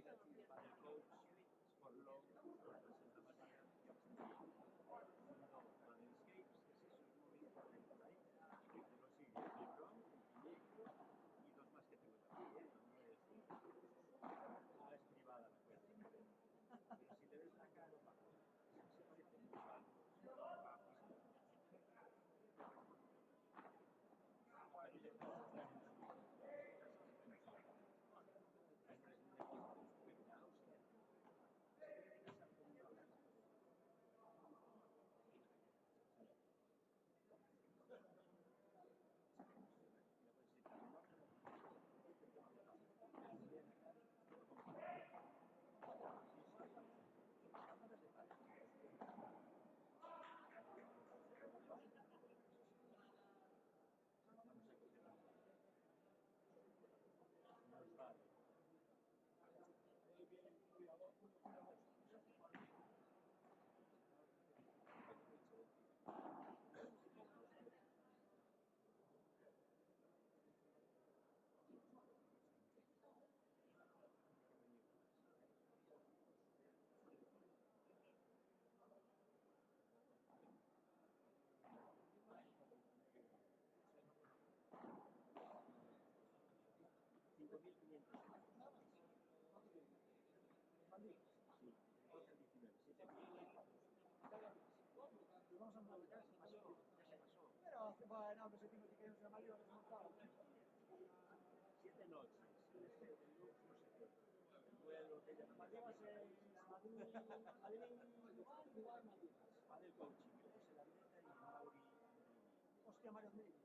Padel Coach, Sportlog, de Santa María, fundó Padelscapes, que es eso, un movimiento que hay por ahí, que lo sigue Lebron, Equilibrio y dos más que tengo también, no voy a decir. Es privada la cuenta. Pero si le ves la cara, se parece mucho a algo. Pero yo puedo entrar en su es un equipo, pero una hostia. Se debe casar con una blanca. Vamos a coger nos vale. Sí, 12 al 19, 7.000. Y vamos a andar Ya se pasó, ya se pasó. Pero bueno, pues si tengo que ir a Madrid, lo desmontado. 7 noches, el este de Lux, no sé qué. El vuelo, que ya no Madrid va a ser Madrid, Dubái, Madrid. Padel Coaching, José Landeta y Mauri Andrini. Hostia, Mario Andrini.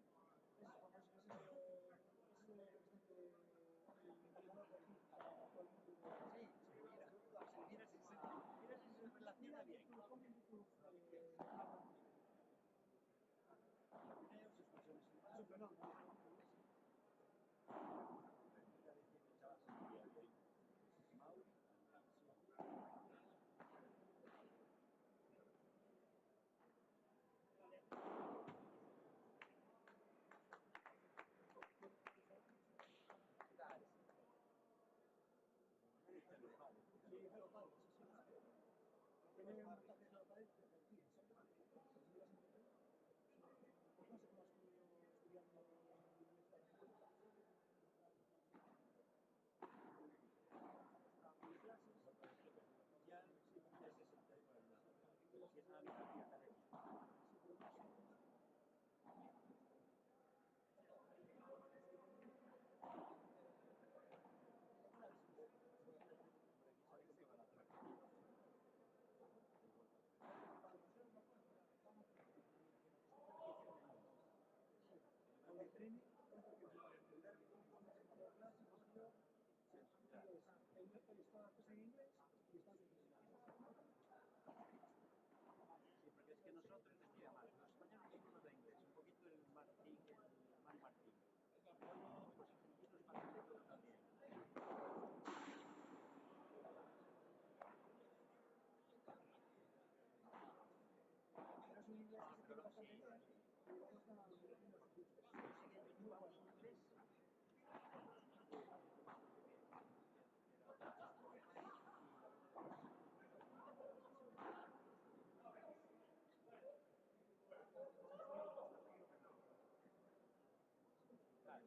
Es famoso, es el entrenador de aquí para todo el mundo. Sí, mira si se relaciona bien. Ponme en YouTube. Videos, excursiones en barco. Siempre no. Mira, dice que el chaval se escribía bien. Mauri Andrini. Sí, Hello Padre, sí, sí. Tiene una tarjeta de Hello Padre de aquí, ¿sabes? No sé cómo estuve estudiando inglés para clases. Ya es 60 por el lado. Si es una mitad academia. Sí, pero no sé. Sale con toda la traca. Con el training, el derby de clásicos, tío, el miércoles está la cosa en inglés y está en inglés. Sí, porque es que nosotros les tira mal. Los españoles ninguno de inglés, un poquito el Martín, el Mari Martín. Luego los argentinos para de todo también. Pero es un inglés que se Pero entiende luego bastante sí, bien y luego está haciendo sus dichos. sigue en YouTube a un inglés. Claro,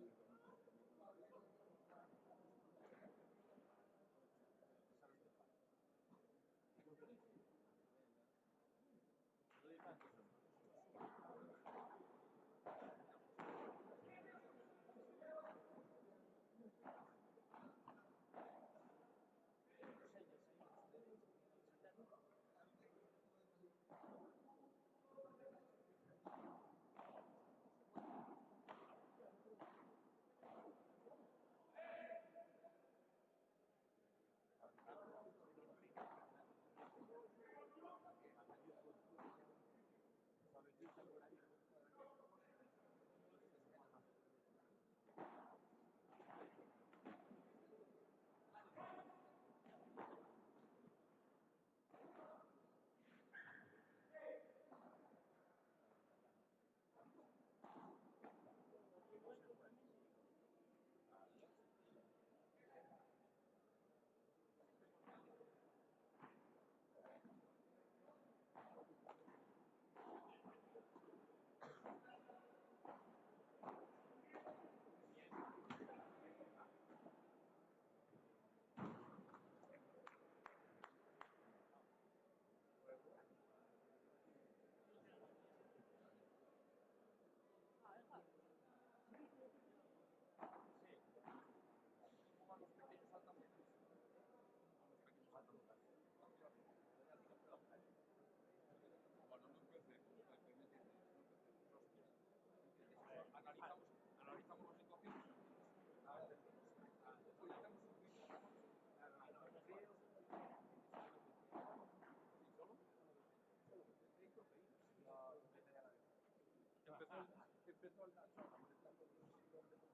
Empezó el Nacho a molestar con los deportes de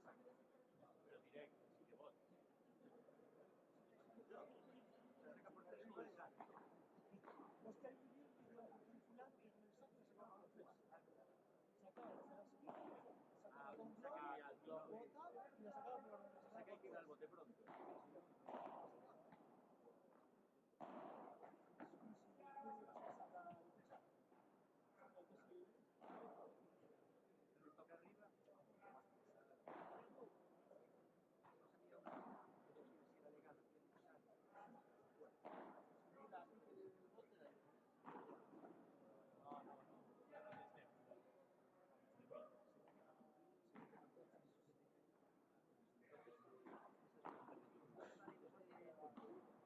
a pelear la nada. Pero directo, si de bote. Vos que hay un vídeo de fulano que con el saco le sacaba los tres. Sacaba los de la esquina, sacaba con flor, botaba y la sacaba por la O sea que hay que ir al bote pronto. El toque arriba, más pesada. No sabía una si era legal hacer usar.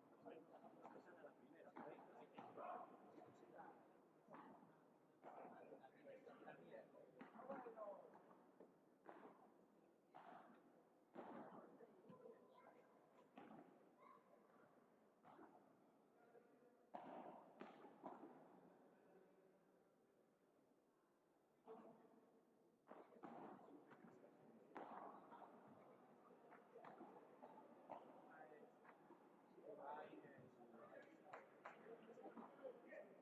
Y la gente del bote de ahí.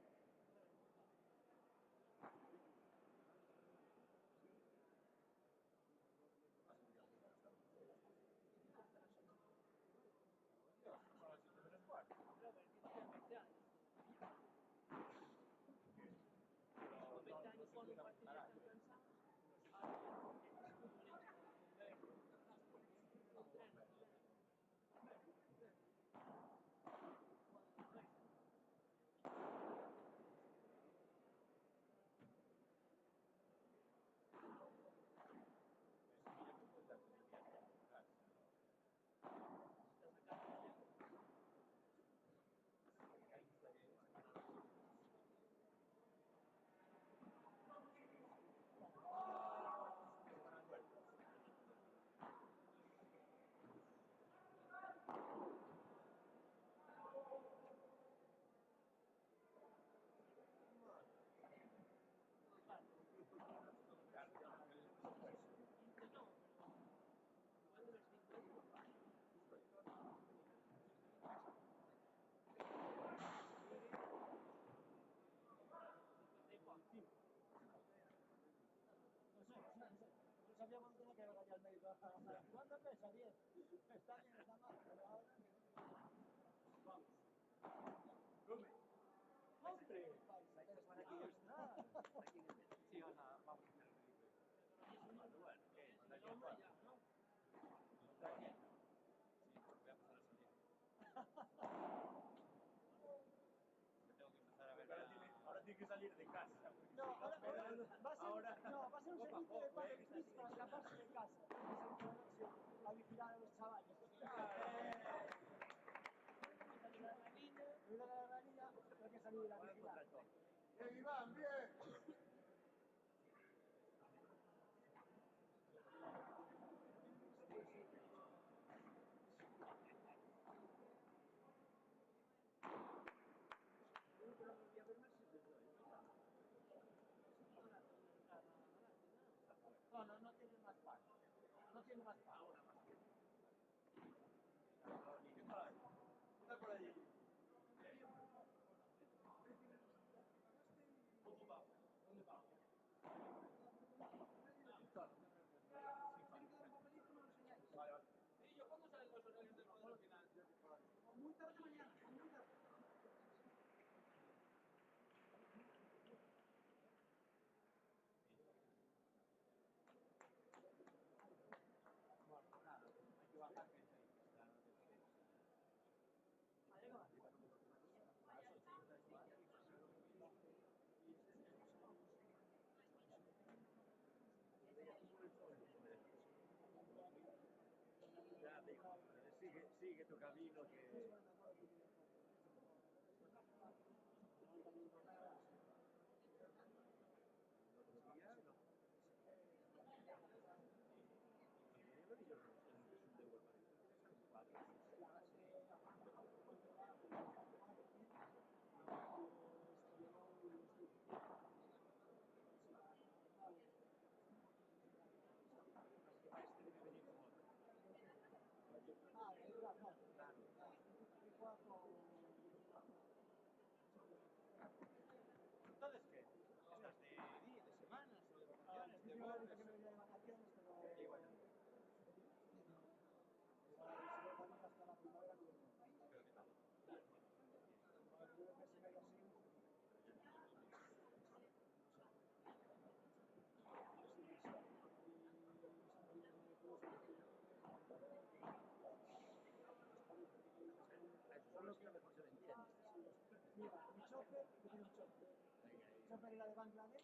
Son las 7 menos cuarto. Pero que tiene 20 años. Pero 20 no años se con un cuidan partido barato. tan cansado. Ahora No sé. No sabía cuánto tenía que llegar allá al médico. ¿Cuánto pesa? 10. Está bien, está mal, pero ahora. ¡Come! ¡Hombre! Aquí está. Sí, vamos a hacer el ridículo. Bueno, ¿qué es? el hombre ya, ¿no? Está bien. Sí, voy a empezar a salir. Tengo que empezar a ver. Ahora tiene que salir de casa. No, ahora va a ser un servicio de Padre Cris para escaparse de casa. A vigilar a los chavales. Mira la ranilla, hay que salir a vigilar. Bien, Iván, bien. No tiene más pan. No tiene más pan. ¿Qué tal? Está por allí. ¿Cómo va? ¿Dónde va? Tiene que dar un papelito, me lo enseñáis. Vale, vale. ¿Y yo cuándo salen los horarios del modelo final? Muy tarde mañana, muy tarde. digo, sigue tu camino Sí, que... bueno, me acuerdo que El otro día, no. Lo vi yo en el resumen de Europa del Club, están muy padres. Este debe venir con otro. Ah, es verdad, claro. Claro. Entonces, ¿qué? ¿Estás de semanas o de vacaciones? ¿De golpes? Que me venía de vacaciones, pero... Igual. Si voy también hasta la primavera, no vengo. ¿Pero qué tal? Yo creo que se me ha ido así. Esos son los que mejor se vendían. Mira, mi chofer, yo tengo un chofer. El chofer era de Bangladesh,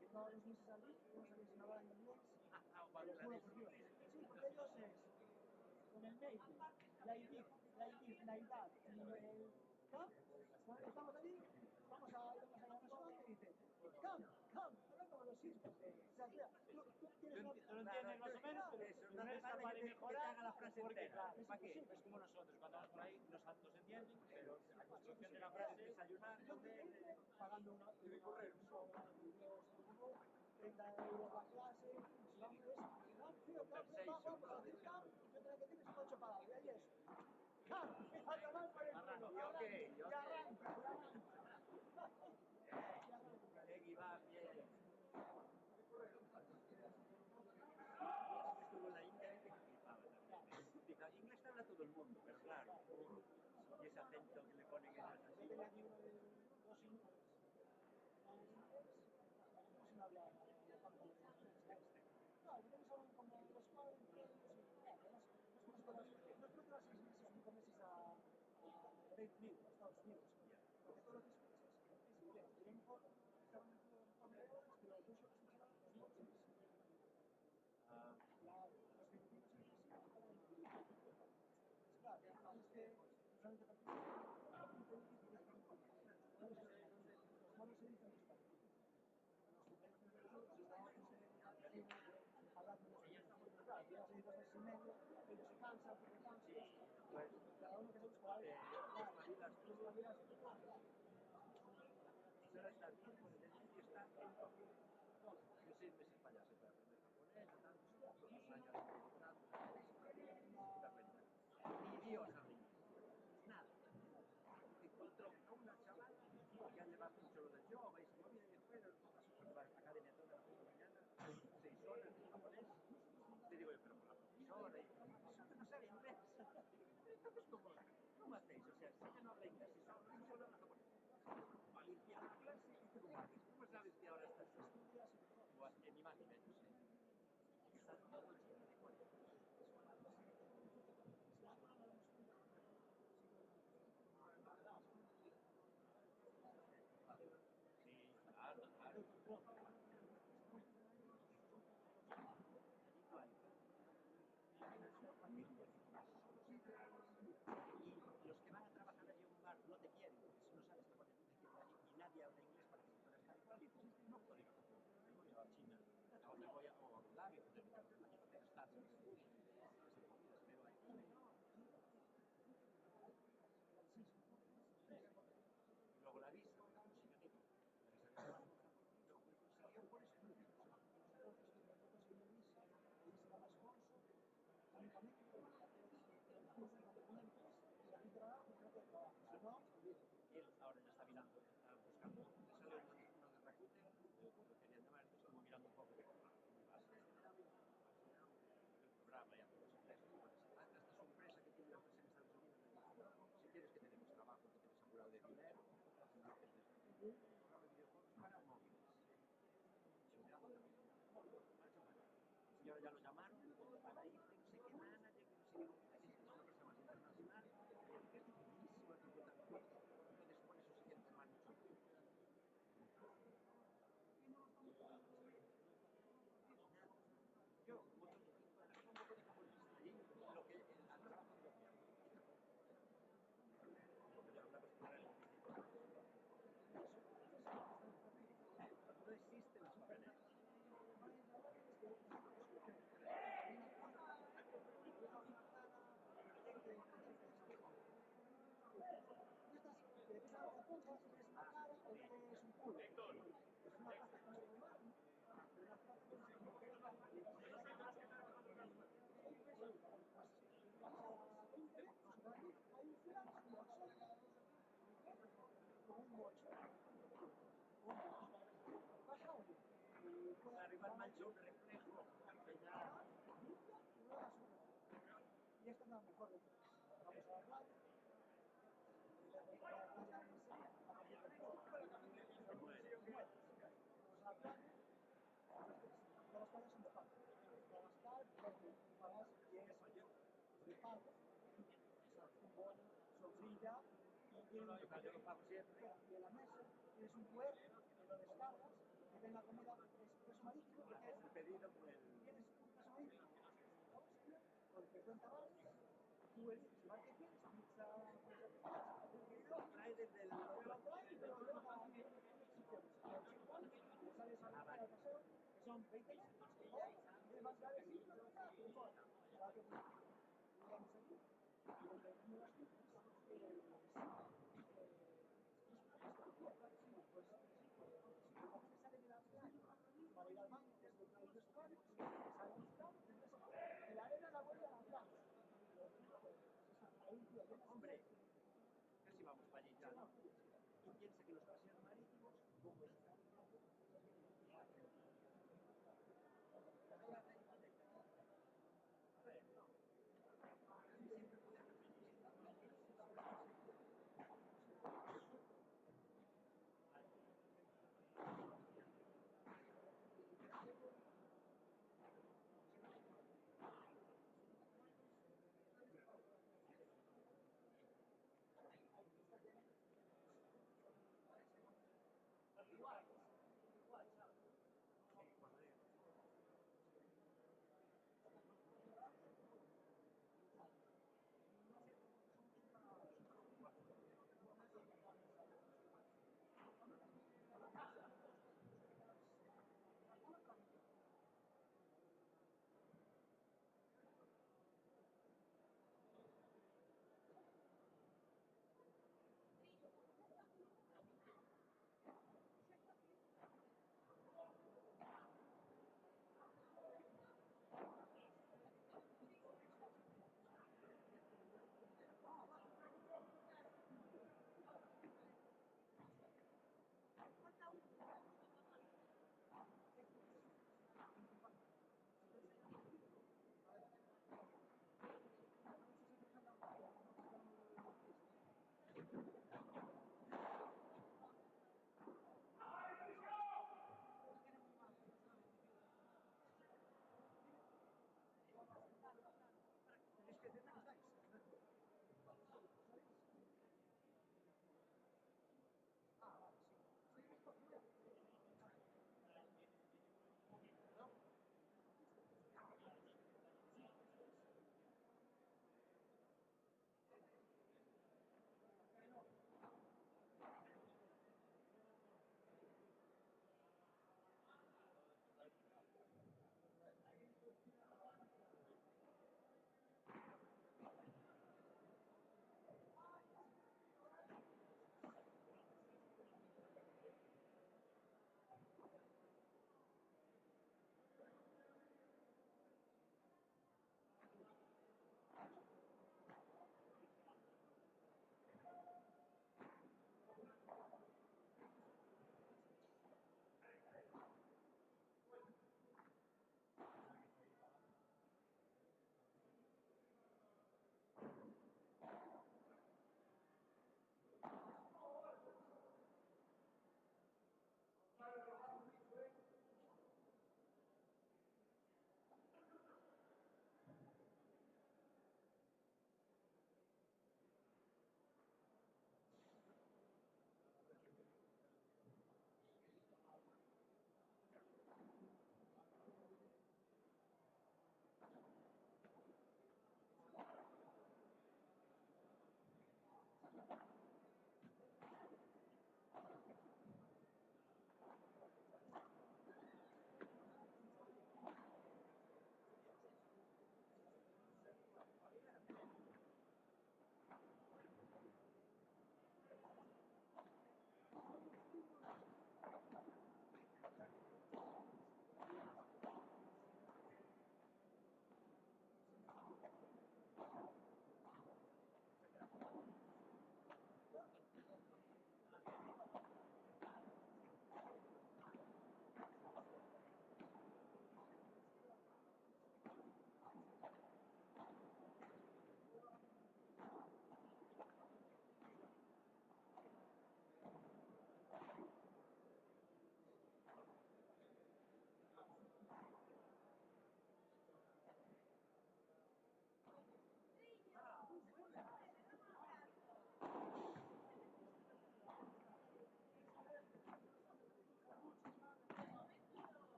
que todos los meses allí, no sabía si hablar inglés. Te lo juro por Dios. Sí, porque ellos es con el mail, la ID, la edad y el CAP. Cuando estamos allí, vamos a la restaurante y dice, come, habla como los hijos. O sea, tú tienes una... Tú lo entiendes más o menos, pero Eso, no es capaz de que te mejorar, haga la frase porque entera. claro, ¿Para qué? es como nosotros, cuando vamos por ahí nos entienden, pero la construcción de la frase Desayunar, Yo comer... pagando una correr, 30 euros la clase, si vamos, vamos a decir CAM, yo tengo que decir que son 8 palabras, y ahí es CAM, a tomar por el culo, y arranca. Bien, va bien. Estuvo en la India y me flipaba también. Dice, inglés habla todo el mundo, pero claro, y ese acento que le ponen ellos Yo así. tenía aquí uno de 2 inglés, no se me habla la falta de inglés. Claro, porque ellos hablan como los padres entre ellos y además no es porque vas 6 meses, 5 meses a Reino Unido, a Estados Unidos, porque todo lo que escuchas es inglés. Y a lo mejor estaban metidos en forma de horas, pero tú solo escuchabas los modos ingleses. Los filipinos ingleses claro, es que solamente los modos se dicen disparos. Los filipinos de nosotros estaban hablando de ellos, claro, llevas ahí 2 meses y medio, ellos se cansan, tú te cansas, cada uno que se busca algo. Solo está bien, pues el medio está en Tokio. Yo 6 meses para allá, se puede aprender japonés, tantos, 2 años espectacular. Ni Dios habla inglés. Nada. Encontró a una chavala que a llevar mucho lo del yoga y se movía y después pasó por la academia toda la puta mañana, 6 horas de japonés. Te digo yo, pero con la profesora, y eso que no sabe inglés. Entonces, ¿cómo hacéis? O sea, si ella no habla inglés, si solo habla japonés. Al limpiar la clase, ¿cómo haces? ¿Cómo sabes que ahora estás así? Pues en mi máquina, yo sé. Está todo lleno de códigos. Sí, claro. Allí no hay. Es una familia que tiene solos y los que van a trabajar allí en un bar no te quieren, porque si no sabes japonés no te quieren allí y nadie habla inglés para que te puedas quedar igual. Y dices, no puedo ir a Japón, me voy a China, o me voy a Abu Dhabi, poder meterme en allí, porque estar sin curso, pero ahí no. Y luego la visa, que la consiguen ellos. La visa de trabajo para por mí, luego me consiguió por estudios. Y se llama sponsor, únicamente una empresa que da tu trabajo, contrato de trabajo. Si no, olvídate. Él ahora ya está mirando, está buscando, le salió uno de Rakuten, lo querían llamar, estuvo mirando un poco de muy básico. El programa ya todos los ingleses, hasta su empresa que tiene una empresa en Estados Unidos le dijo, si quieres que te demos trabajo, que te des asegurado de dinero, no haces desde aquí. Un programa de videojuegos para móviles. Y ahora ya lo llamaron para ir de no sé qué manager, que no sé qué, es una empresa más internacional, y el inglés es dificilísimo de contar con esto. Entonces por eso se quieren tomar mucho el tiempo. Yo, como todo, un poco de japonés. Allí, Este es un culo. Es una plaza como de mar, ¿no? Una plaza que es como que es más grande. Pues a 20 metros por aquí hay un flash y al sol con un mocho. Pasa, oye, puede Arriba el mancho un reflejo. Que ya... limpia y luego sube. Y esta es la mejor de todas. Vamos a la playa. La playa es a partir del pueblo. Vamos a la playa. Todas las playas son de pago. Pagas tal, pagas y es de pago. O sea, un bono, sombrilla y tiene un... Yo lo pago siempre. Y en la mesa tienes un QR que lo descargas, que ven la comida expreso marítimo, que es El pedido por el... tienes un expreso marítimo por 50 baros, tú eliges el bar que quieres, pizza, Trae desde el... te lo trae y te lo lleva a secciones. Le sales a la playa al paseo, que son 20 metros, o el Bangladesh y la zona de Córdoba, para que llegamos allí, y donde venden las pizzas, pues la gente sale de la playa para ir al baño, que es donde hay vestuarios, sale a buscar, y la arena la vuelve a la playa. Hombre, casi vamos para allí ya, ¿no?